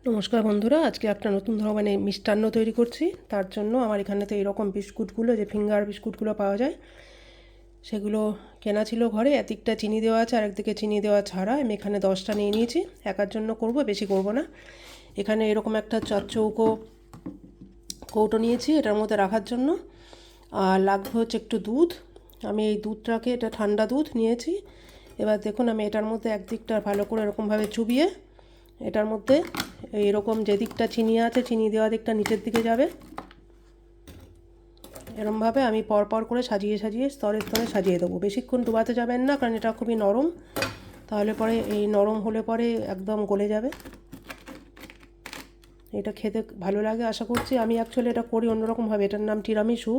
নমস্কার বন্ধুরা, আজকে একটা নতুন ধরনের মিষ্টান্ন তৈরি করছি। তার জন্য আমার এখানেতে এইরকম বিস্কুটগুলো, যে ফিঙ্গার বিস্কুটগুলো পাওয়া যায়, সেগুলো কেনা ছিল ঘরে। একদিকটা চিনি দেওয়া আছে আর একদিকে চিনি দেওয়া ছাড়া। আমি এখানে 10টা নিয়ে নিয়েছি, একার জন্য করব, বেশি করব না। এখানে এরকম একটা চারচৌকো কৌটো নিয়েছি এটার মধ্যে রাখার জন্য। আর লাগবে হচ্ছে একটু দুধ। আমি এই দুধটাকে, এটা ঠান্ডা দুধ নিয়েছি। এবার দেখুন, আমি এটার মধ্যে একদিকটা ভালো করে এরকমভাবে চুবিয়ে এটার মধ্যে এইরকম যে দিকটা চিনি আছে, চিনি দেওয়া দিকটা নিচের দিকে যাবে, এরমভাবে আমি পরপর করে সাজিয়ে সাজিয়ে স্তরে স্তরে সাজিয়ে দেবো। বেশিক্ষণ ডুবাতে যাবেন না, কারণ এটা খুবই নরম, তাহলে পরে এই নরম হলে পরে একদম গলে যাবে। এটা খেতে ভালো লাগে আশা করছি। আমি অ্যাকচুয়ালি এটা করি অন্যরকমভাবে, এটার নাম তিরামিসু।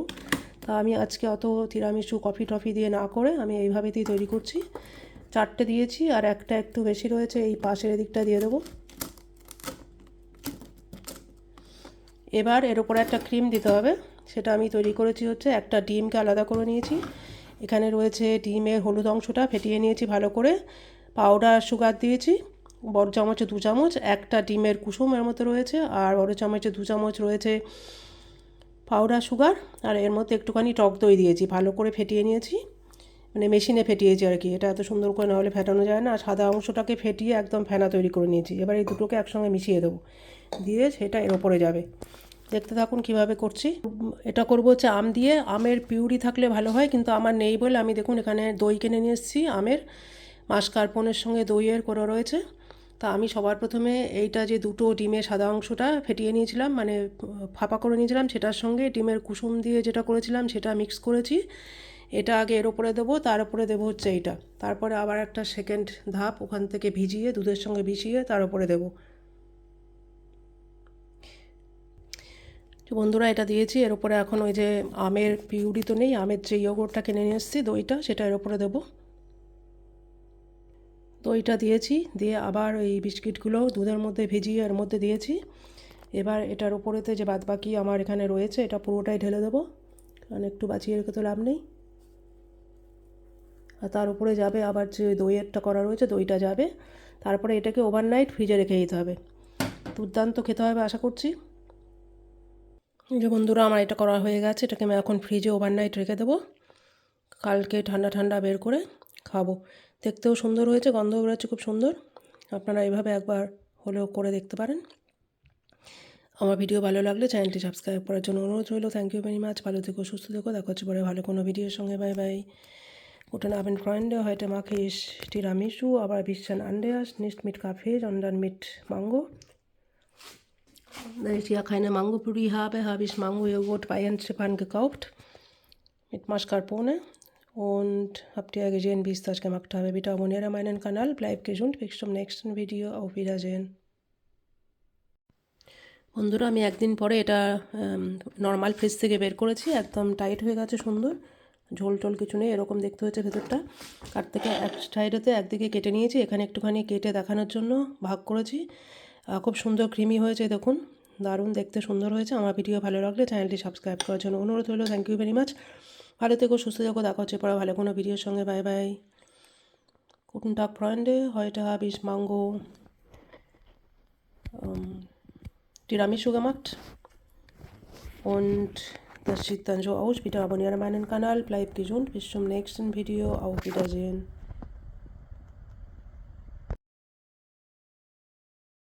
তা আমি আজকে অত তিরামিসু কফি টফি দিয়ে না করে আমি এইভাবেতেই তৈরি করছি। 4টে দিয়েছি আর একটা একটু বেশি রয়েছে, এই পাশের দিকটা দিয়ে দেবো। এবার এর উপরে একটা ক্রিম দিতে হবে। সেটা আমি তৈরি করেছি হচ্ছে, একটা ডিমকে আলাদা করে নিয়েছি। এখানে রয়েছে ডিমের হলুদ অংশটা ফেটিয়ে নিয়েছি ভালো করে। পাউডার সুগার দিয়েছি বড় চামচে 2 চামচ। একটা ডিমের কুসুম এর মধ্যে রয়েছে, আর বড় চামচে 2 চামচ রয়েছে পাউডার সুগার। আর এর মধ্যে একটুখানি টক দই দিয়েছি, ভালো করে ফেটিয়ে নিয়েছি, মানে মেশিনে ফেটিয়েছি আর কি। এটা এত সুন্দর করে নাহলে ফেটানো যায় না। আর সাদা অংশটাকে ফেটিয়ে একদম ফেনা তৈরি করে নিয়েছি। এবার এই দুটোকে একসঙ্গে মিশিয়ে দেবো, দিয়ে সেটা এর ওপরে যাবে। দেখতে থাকুন কিভাবে করছি। এটা করব হচ্ছে আম দিয়ে। আমের পিউরি থাকলে ভালো হয়, কিন্তু আমার নেই বলে আমি দেখুন এখানে দই কিনে নিয়ে এসেছি আমের। মাস্কারপোনের সঙ্গে দইয়ের করা রয়েছে। তা আমি সবার প্রথমে এইটা যে দুটো ডিমের সাদা অংশটা ফেটিয়ে নিয়েছিলাম, মানে ফাঁপা করে নিয়েছিলাম, সেটার সঙ্গে ডিমের কুসুম দিয়ে যেটা করেছিলাম সেটা মিক্স করেছি। এটা আগে এর ওপরে দেবো, তার উপরে দেবো হচ্ছে এইটা। তারপরে আবার একটা সেকেন্ড ধাপ ওখান থেকে ভিজিয়ে দুধের সঙ্গে মিশিয়ে তার উপরে দেবো। তো বন্ধুরা, এটা দিয়েছি। এর উপরে এখন ওই যে আমের পিউরি তো নেই, আমের যে ইয়োগর্টটা কিনে নিয়ে এসেছি, দইটা, সেটা এর উপরে দেবো। দইটা দিয়েছি, দিয়ে আবার ওই বিস্কিটগুলো দুধের মধ্যে ভিজিয়ে এর মধ্যে দিয়েছি। এবার এটার উপরেতে যে বাদবাকি আমার এখানে রয়েছে এটা পুরোটাই ঢেলে দেবো, কারণ একটু বাঁচিয়ে রেখে তো লাভ নেই। আর তার উপরে যাবে আবার যে দইয়েরটা করা রয়েছে, দইটা যাবে। তারপরে এটাকে ওভারনাইট ফ্রিজে রেখে দিতে হবে। দুর্দান্ত খেতে হবে আশা করছি। যে বন্ধুরা, আমার এটা করা হয়ে গেছে। এটাকে আমি এখন ফ্রিজে ওভারনাইট রেখে দেবো। কালকে ঠান্ডা ঠান্ডা বের করে খাবো। দেখতেও সুন্দর হয়েছে, গন্ধ বেরোচ্ছে খুব সুন্দর। আপনারা এইভাবে একবার হলেও করে দেখতে পারেন। আমার ভিডিও ভালো লাগলে চ্যানেলটি সাবস্ক্রাইব করার জন্য অনুরোধ রইল। Thank you very much. ভালো থেকো, সুস্থ থেকো। দেখা হচ্ছে পরে ভালো কোনো ভিডিওর সঙ্গে। Bye bye. Guten Abend, Freunde. Heute mache ich Tiramisu, aber ein bisschen anders. Nicht mit Kaffee, sondern mit Mango. Da ich ja keine Mango-Püree habe, habe ich Mango-Joghurt bei Japan gekauft. Mit Mascarpone. Und habt ihr gesehen, wie ich das gemacht habe? Bitte abonniere meinen Kanal. Bleibt gesund. Bis zum nächsten Video. Auf Wiedersehen. বন্ধুরা, আমি একদিন পরে এটা normal fridge থেকে বের করেছি। একদম tight হয়ে গেছে, সুন্দর, ঝোল টোল কিছু নেই, এরকম দেখতে হচ্ছে ভেতরটা। কাট থেকে এক সাইডেতে একদিকে কেটে নিয়েছি, এখানে একটুখানি কেটে দেখানোর জন্য ভাগ করেছি। খুব সুন্দর ক্রিমি হয়েছে, দেখুন, দারুণ দেখতে সুন্দর হয়েছে। আমার ভিডিও ভালো লাগলে চ্যানেলটি সাবস্ক্রাইব করার জন্য অনুরোধ হলো। Thank you very much. ভালো থেকো, সুস্থ থেকো। দেখা হচ্ছে পরে ভালো কোনো ভিডিওর সঙ্গে। Bye bye. Guten Tag, Freunde. Heute habe ich Mango Tiramisu gemacht. Und das sieht dann so aus. Bitte abonniere meinen Kanal. Bleibt gesund. Bis zum nächsten Video. Auf Wiedersehen.